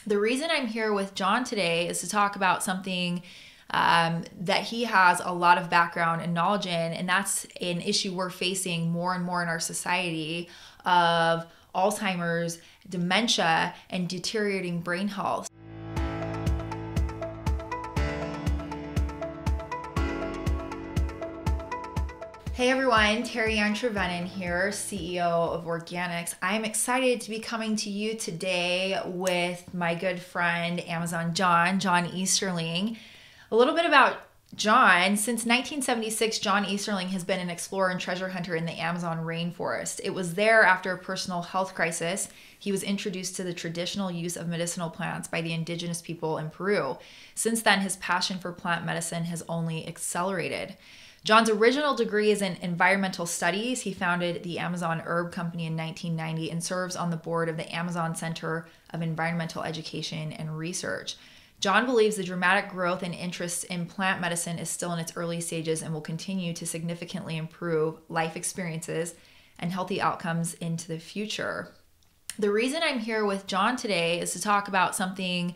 The reason I'm here with John today is to talk about something that he has a lot of background and knowledge in, and that's an issue we're facing more and more in our society of Alzheimer's, dementia, and deteriorating brain health. Hey everyone, Terry Ann Trevenin here, CEO of Organixx. I'm excited to be coming to you today with my good friend, Amazon John Easterling. A little bit about John. Since 1976, John Easterling has been an explorer and treasure hunter in the Amazon rainforest. It was there, after a personal health crisis, he was introduced to the traditional use of medicinal plants by the indigenous people in Peru. Since then, his passion for plant medicine has only accelerated. John's original degree is in environmental studies. He founded the Amazon Herb Company in 1990 and serves on the board of the Amazon Center of Environmental Education and Research. John believes the dramatic growth and interest in plant medicine is still in its early stages and will continue to significantly improve life experiences and healthy outcomes into the future. The reason I'm here with John today is to talk about something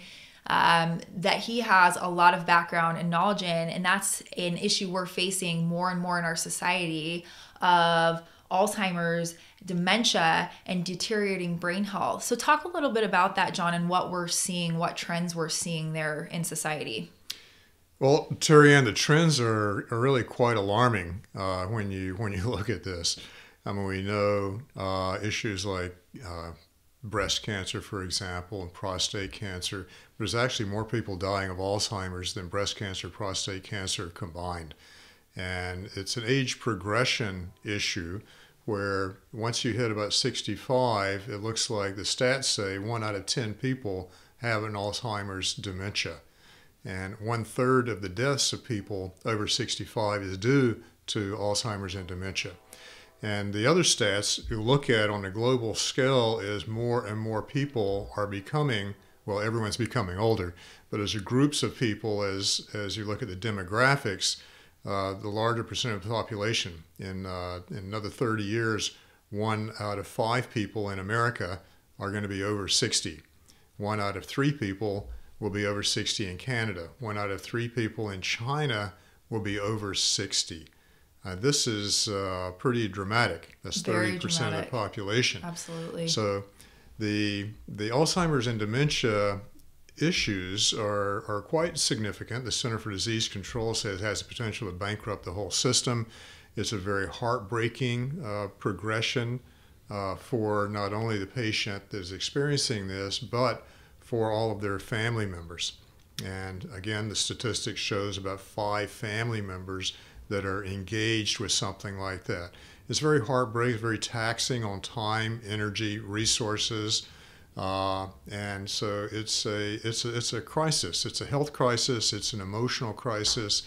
that he has a lot of background and knowledge in, and that's an issue we're facing more and more in our society of Alzheimer's, dementia, and deteriorating brain health. So talk a little bit about that, John, and what we're seeing, what trends we're seeing there in society. Well, Terry Ann, the trends are really quite alarming when you look at this. I mean, we know issues like breast cancer, for example, and prostate cancer. There's actually more people dying of Alzheimer's than breast cancer, prostate cancer combined. And it's an age progression issue where once you hit about 65, it looks like the stats say 1 out of 10 people have an Alzheimer's dementia. And 1/3 of the deaths of people over 65 is due to Alzheimer's and dementia. And the other stats you look at on a global scale is more and more people are becoming, well, everyone's becoming older, but as groups of people, as you look at the demographics, the larger percent of the population in another 30 years, 1 out of 5 people in America are going to be over 60. 1 out of 3 people will be over 60 in Canada. 1 out of 3 people in China will be over 60. This is pretty dramatic. That's 30% of the population. Absolutely. So the Alzheimer's and dementia issues are quite significant. The Center for Disease Control says it has the potential to bankrupt the whole system. It's a very heartbreaking progression for not only the patient that is experiencing this, but for all of their family members. And again, the statistics shows about 5 family members that are engaged with something like that. It's very heartbreaking, very taxing on time, energy, resources, and so it's a crisis. It's a health crisis, it's an emotional crisis,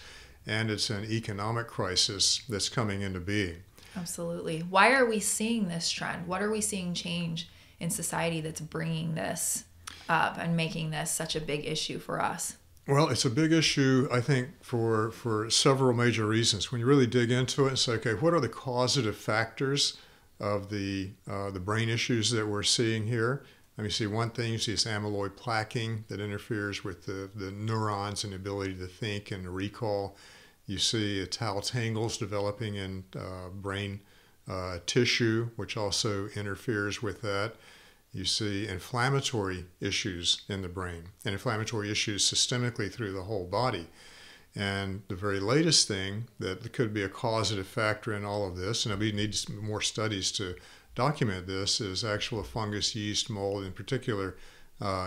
and it's an economic crisis that's coming into being. Absolutely. Why are we seeing this trend? What are we seeing change in society that's bringing this up and making this such a big issue for us? Well, it's a big issue, I think, for several major reasons. When you really dig into it and say, okay, what are the causative factors of the brain issues that we're seeing here? Let me see, one thing, you see this amyloid plaquing that interferes with the neurons and the ability to think and to recall. You see tau tangles developing in brain tissue, which also interferes with that. You see inflammatory issues in the brain and inflammatory issues systemically through the whole body. And the very latest thing that could be a causative factor in all of this, and we need more studies to document this, is actual fungus, yeast, mold, in particular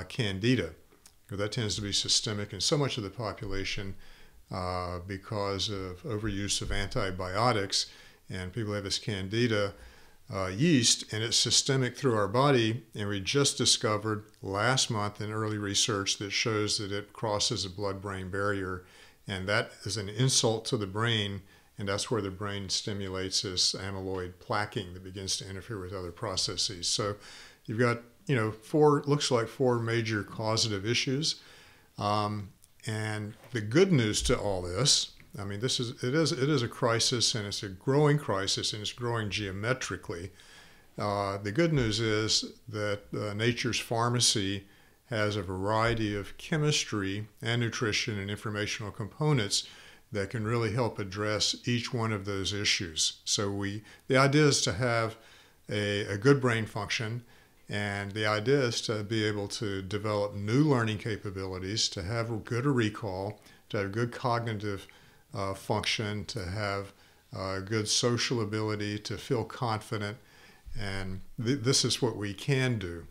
candida. That tends to be systemic in so much of the population because of overuse of antibiotics, and people have this candida yeast, and it's systemic through our body, and we just discovered last month in early research that shows that it crosses the blood-brain barrier, and that is an insult to the brain, and that's where the brain stimulates this amyloid plaquing that begins to interfere with other processes. So you've got, looks like 4 major causative issues, and the good news to all this, I mean, it is a crisis, and it's a growing crisis, and it's growing geometrically. The good news is that Nature's Pharmacy has a variety of chemistry and nutrition and informational components that can really help address each one of those issues. So the idea is to have a good brain function, and the idea is to be able to develop new learning capabilities, to have good recall, to have good cognitive function, to have good social ability, to feel confident, and this is what we can do.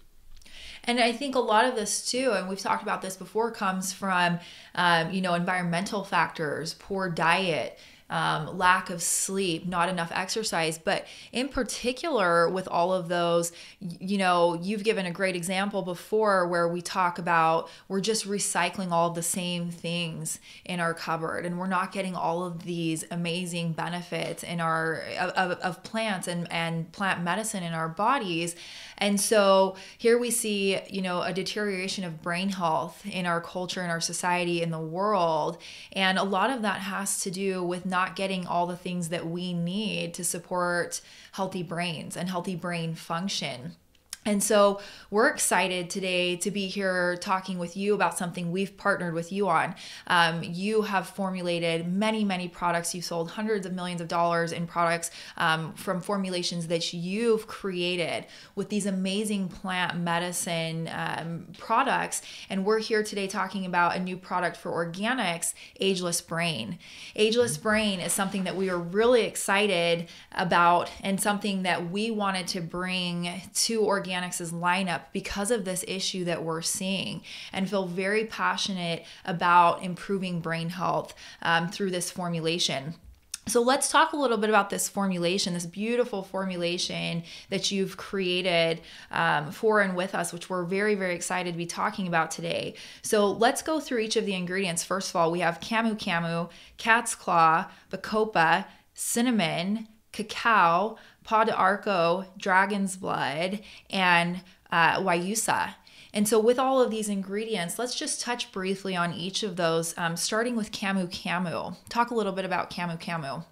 And I think a lot of this too, and we've talked about this before, comes from, environmental factors, poor diet, lack of sleep, not enough exercise. But in particular, with all of those, you've given a great example before where we talk about we're just recycling all of the same things in our cupboard, and we're not getting all of these amazing benefits in of plants and plant medicine in our bodies. And so here we see, a deterioration of brain health in our culture, in our society, in the world. And a lot of that has to do with not getting all the things that we need to support healthy brains and healthy brain function. And so we're excited today to be here talking with you about something we've partnered with you on. You have formulated many, many products. You've sold hundreds of millions of dollars in products from formulations that you've created with these amazing plant medicine products. And we're here today talking about a new product for Organixx, Ageless Brain. Ageless Brain is something that we are really excited about and something that we wanted to bring to Organixx's lineup because of this issue that we're seeing, and feel very passionate about improving brain health through this formulation. So let's talk a little bit about this formulation, this beautiful formulation that you've created for and with us, which we're very, very excited to be talking about today. So let's go through each of the ingredients. First of all, we have Camu, cat's claw, Bacopa, cinnamon, cacao, paw d'arco, dragon's blood, and Eise. And so with all of these ingredients, let's just touch briefly on each of those, starting with Camu. Talk a little bit about Camu.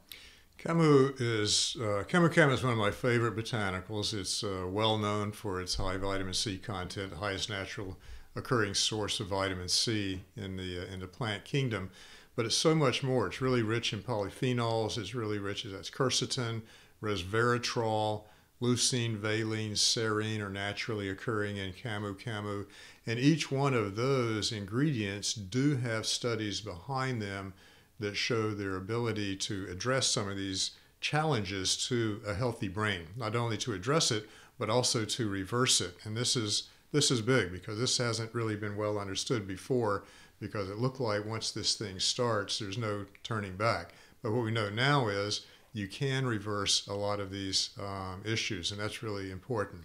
Camu is one of my favorite botanicals. It's well known for its high vitamin C content, the highest natural occurring source of vitamin C in the plant kingdom. But it's so much more. It's really rich in polyphenols. It's really rich. That's quercetin, resveratrol, leucine, valine, serine are naturally occurring in Camu. And each one of those ingredients do have studies behind them that show their ability to address some of these challenges to a healthy brain. Not only to address it, but also to reverse it. And this is big because this hasn't really been well understood before, because it looked like once this thing starts, there's no turning back. But what we know now is you can reverse a lot of these issues, and that's really important.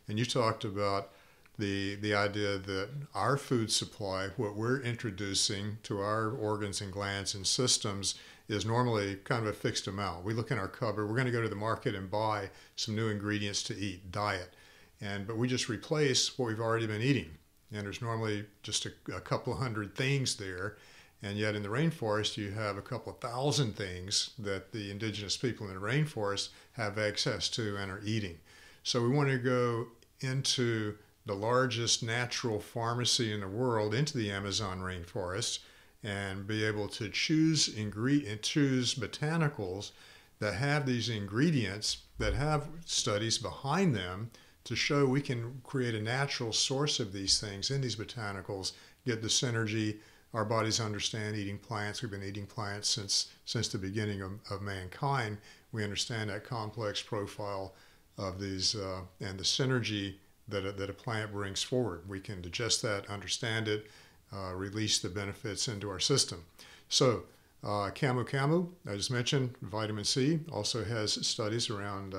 And you talked about the idea that our food supply, what we're introducing to our organs and glands and systems, is normally kind of a fixed amount. We look in our cupboard, we're going to go to the market and buy some new ingredients to eat, diet. But we just replace what we've already been eating. And there's normally just a couple of hundred things there. And yet in the rainforest, you have a couple of thousand things that the indigenous people in the rainforest have access to and are eating. So we want to go into the largest natural pharmacy in the world, into the Amazon rainforest, and be able to choose botanicals that have these ingredients, that have studies behind them, to show we can create a natural source of these things in these botanicals, get the synergy. Our bodies understand eating plants. We've been eating plants since the beginning of mankind. We understand that complex profile of these and the synergy that a plant brings forward. We can digest that, understand it, release the benefits into our system. So Camu, I just mentioned, vitamin C, also has studies around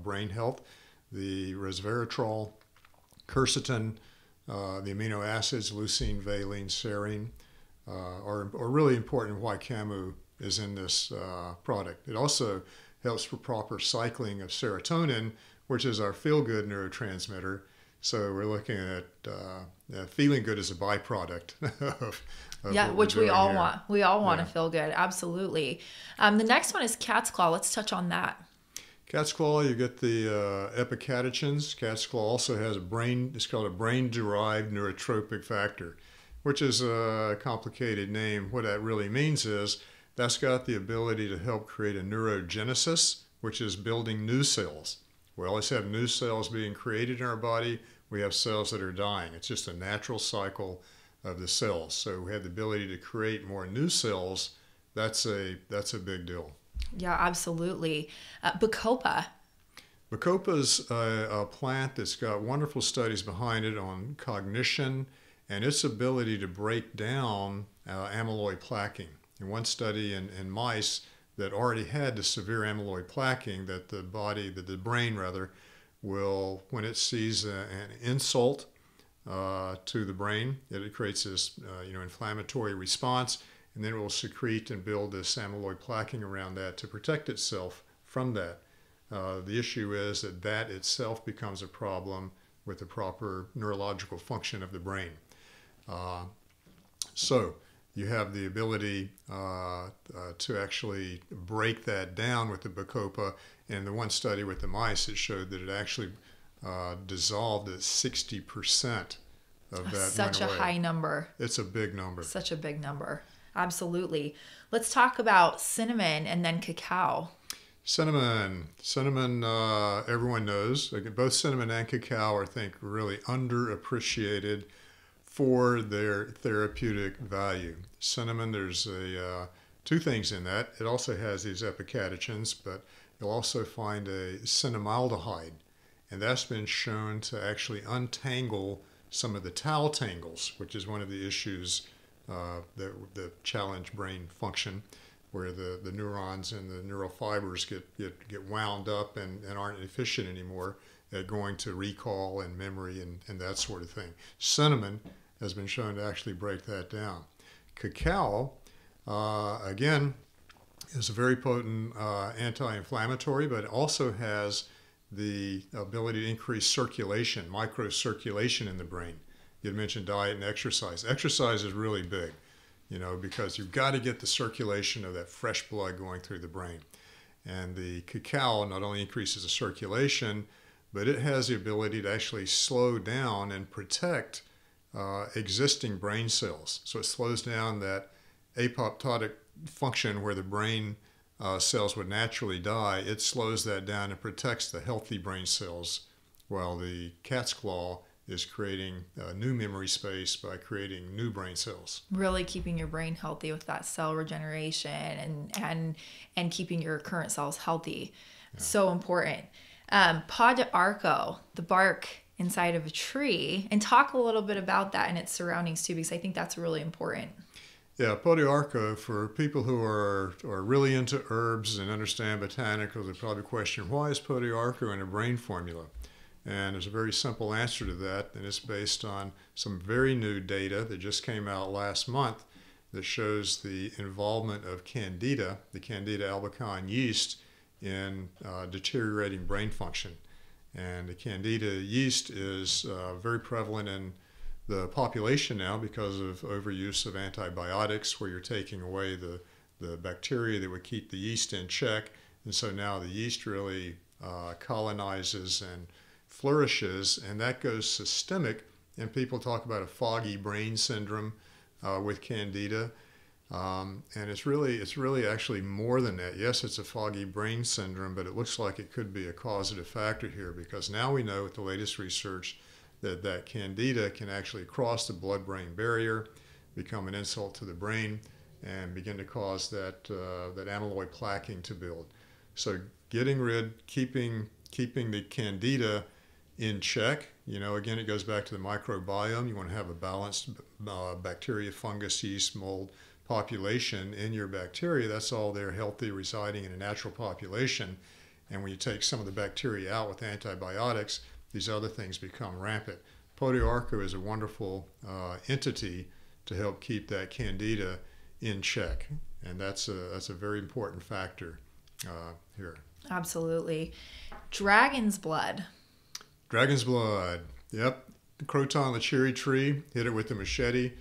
brain health. The resveratrol, quercetin, the amino acids, leucine, valine, serine, are really important why Camu is in this product. It also helps for proper cycling of serotonin, which is our feel-good neurotransmitter. So we're looking at feeling good as a byproduct of which we all here. want. We all want to feel good. Absolutely. The next one is cat's claw. Let's touch on that. Cat's claw, you get the epicatechins. Cat's claw also has it's called a brain-derived neurotropic factor, which is a complicated name. What that really means is that's got the ability to help create a neurogenesis, which is building new cells. We always have new cells being created in our body. We have cells that are dying. It's just a natural cycle of the cells. So we have the ability to create more new cells. That's a big deal. Yeah, absolutely. Bacopa. Bacopa's a plant that's got wonderful studies behind it on cognition and its ability to break down amyloid plaquing. In one study in mice that already had the severe amyloid plaquing, that the brain will, when it sees an insult to the brain, it creates this inflammatory response, and then it will secrete and build this amyloid plaquing around that to protect itself from that. The issue is that itself becomes a problem with the proper neurological function of the brain. So you have the ability to actually break that down with the Bacopa. In the one study with the mice, it showed that it actually dissolved at 60% of that. Such a high number. It's a big number. Such a big number. Absolutely. Let's talk about cinnamon and then cacao. Cinnamon, everyone knows. Both cinnamon and cacao are, I think, really underappreciated for their therapeutic value. Cinnamon, there's two things in that. It also has these epicatechins, but you'll also find a cinnamaldehyde, and that's been shown to actually untangle some of the tau tangles, which is one of the issues that challenge brain function, where the neurons and the neural fibers get wound up and aren't efficient anymore at going to recall and memory and that sort of thing. Cinnamon has been shown to actually break that down. Cacao, again, is a very potent anti-inflammatory, but it also has the ability to increase circulation, microcirculation in the brain. You had mentioned diet and exercise. Exercise is really big, because you've got to get the circulation of that fresh blood going through the brain. And the cacao not only increases the circulation, but it has the ability to actually slow down and protect existing brain cells. So it slows down that apoptotic function where the brain cells would naturally die. It slows that down and protects the healthy brain cells, while the cat's claw is creating new memory space by creating new brain cells. Really keeping your brain healthy with that cell regeneration and keeping your current cells healthy. Yeah. So important. Pau d'arco, the bark inside of a tree, and talk a little bit about that and its surroundings too, because I think that's really important. Yeah, Pau d'arco, for people who are really into herbs and understand botanicals, they probably question, why is Pau d'arco in a brain formula? And there's a very simple answer to that, and it's based on some very new data that just came out last month that shows the involvement of Candida, the Candida albicans yeast, in deteriorating brain function. And the Candida yeast is very prevalent in the population now because of overuse of antibiotics, where you're taking away the bacteria that would keep the yeast in check. And so now the yeast really colonizes and flourishes, and that goes systemic, and people talk about a foggy brain syndrome with Candida, and it's really actually more than that. Yes, it's a foggy brain syndrome, but it looks like it could be a causative factor here, because now we know with the latest research that Candida can actually cross the blood-brain barrier, become an insult to the brain, and begin to cause that amyloid plaquing to build. So keeping the Candida in check, again, it goes back to the microbiome. You want to have a balanced bacteria, fungus, yeast, mold population in your bacteria. That's all there, healthy, residing in a natural population. And when you take some of the bacteria out with antibiotics, these other things become rampant. Pau d'arco is a wonderful entity to help keep that Candida in check, and that's a very important factor here. Absolutely. Dragon's blood. Dragon's blood. Yep. The croton, the cherry tree, hit it with the machete.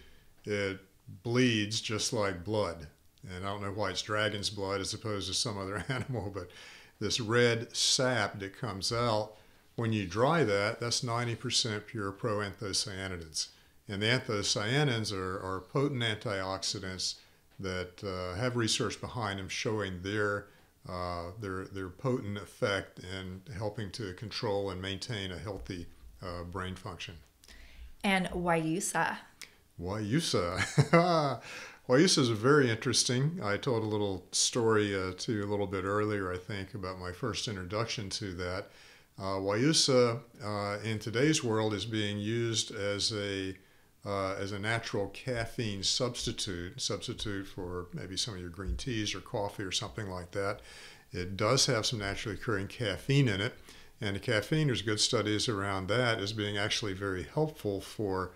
It bleeds just like blood. And I don't know why it's dragon's blood as opposed to some other animal, but this red sap that comes out. When you dry that, that's 90% pure proanthocyanidins. And the anthocyanins are potent antioxidants that have research behind them showing their potent effect in helping to control and maintain a healthy brain function. And Guayusa. Guayusa. Guayusa is very interesting. I told a little story to you a little bit earlier, I think, about my first introduction to that. Guayusa in today's world is being used as a natural caffeine substitute for maybe some of your green teas or coffee or something like that. It does have some naturally occurring caffeine in it, and the caffeine, there's good studies around that as being actually very helpful for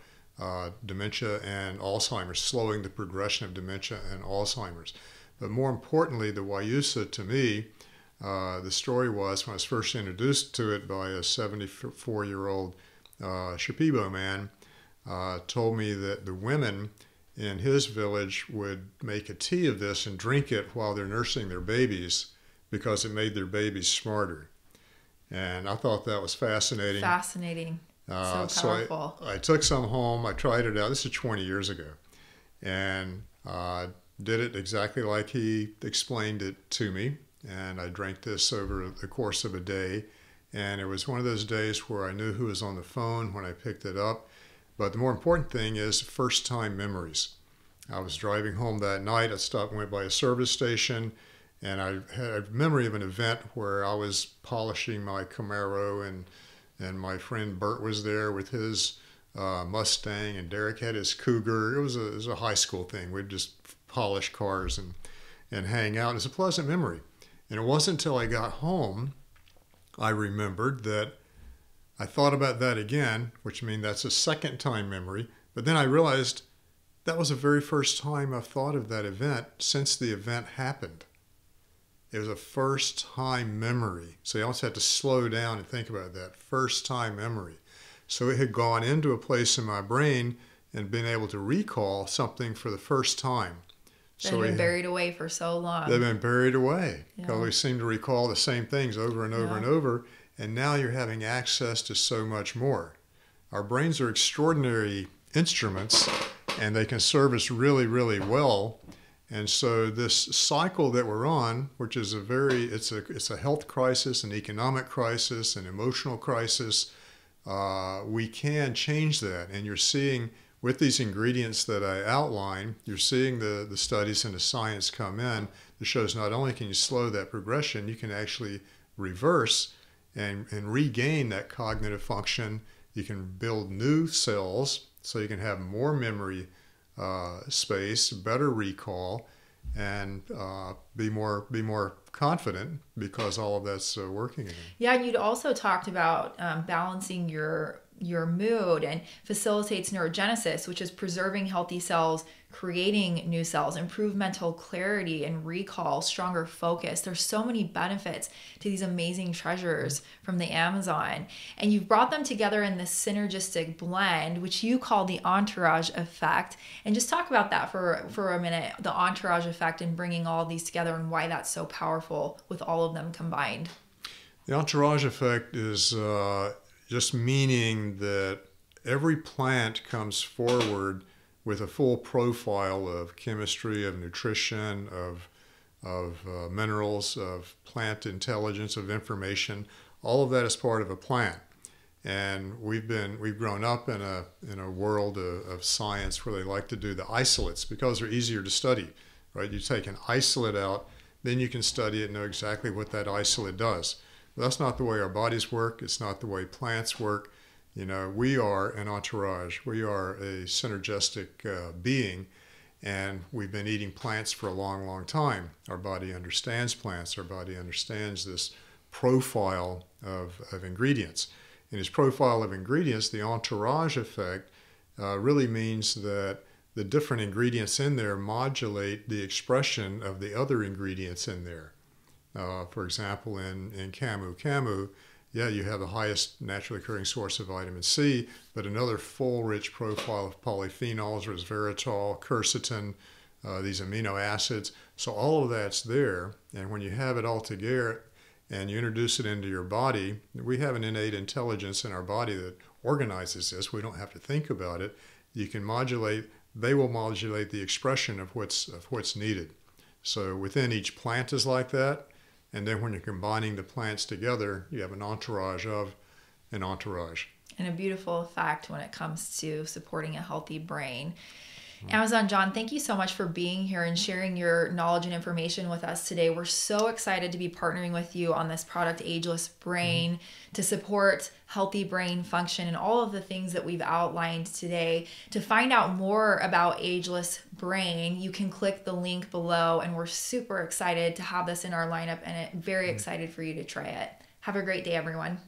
dementia and Alzheimer's, slowing the progression of dementia and Alzheimer's. But more importantly, the Guayusa, to me, the story was when I was first introduced to it by a 74-year-old Shipibo man, told me that the women in his village would make a tea of this and drink it while they're nursing their babies because it made their babies smarter. And I thought that was fascinating. Fascinating. So powerful. So I took some home. I tried it out. This is 20 years ago. And did it exactly like he explained it to me. And I drank this over the course of a day. And it was one of those days where I knew who was on the phone when I picked it up. But the more important thing is first-time memories. I was driving home that night. I stopped and went by a service station. And I had a memory of an event where I was polishing my Camaro and my friend Bert was there with his Mustang, and Derek had his Cougar. It was a high school thing. We'd just polish cars and hang out. It's a pleasant memory. And it wasn't until I got home I remembered that I thought about that again, which means that's a second time memory. But then I realized that was the very first time I've thought of that event since the event happened. It was a first-time memory. So you almost have to slow down and think about that first-time memory. So it had gone into a place in my brain and been able to recall something for the first time. They've been buried away for so long. They've been buried away. Yeah. Because we seem to recall the same things over and over and over. And now you're having access to so much more. Our brains are extraordinary instruments, and they can serve us really, really well. And so this cycle that we're on, which is it's a health crisis, an economic crisis, an emotional crisis, we can change that. And you're seeing with these ingredients that I outline, you're seeing the studies and the science come in that shows not only can you slow that progression, you can actually reverse and regain that cognitive function. You can build new cells so you can have more memory space, better recall, and be more confident because all of that's working again. Yeah, and you'd also talked about balancing your mood and facilitates neurogenesis, which is preserving healthy cells, creating new cells, improve mental clarity and recall, stronger focus. There's so many benefits to these amazing treasures from the Amazon. And you've brought them together in this synergistic blend, which you call the Entourage Effect. And just talk about that for a minute, the Entourage Effect and bringing all these together and why that's so powerful with all of them combined. The Entourage Effect is just meaning that every plant comes forward with a full profile of chemistry, of nutrition, of minerals, of plant intelligence, of information. All of that is part of a plant. And we've grown up in a world of science where they like to do the isolates because they're easier to study, right? You take an isolate out, then you can study it and know exactly what that isolate does. But that's not the way our bodies work. It's not the way plants work. You know, we are an entourage. We are a synergistic being, and we've been eating plants for a long, long time. Our body understands plants. Our body understands this profile of ingredients. In its profile of ingredients, the entourage effect really means that the different ingredients in there modulate the expression of the other ingredients in there. For example, in Camu, yeah, you have the highest naturally occurring source of vitamin C, but another full, rich profile of polyphenols, resveratrol, quercetin, these amino acids. So all of that's there, and when you have it all together and you introduce it into your body, we have an innate intelligence in our body that organizes this. We don't have to think about it. You can modulate, they will modulate the expression of what's needed. So within each plant is like that. And then when you're combining the plants together, you have an entourage of an entourage. And a beautiful effect when it comes to supporting a healthy brain. Amazon John, thank you so much for being here and sharing your knowledge and information with us today. We're so excited to be partnering with you on this product, Ageless Brain, to support healthy brain function and all of the things that we've outlined today. To find out more about Ageless Brain, you can click the link below, and we're super excited to have this in our lineup and very excited for you to try it. Have a great day, everyone.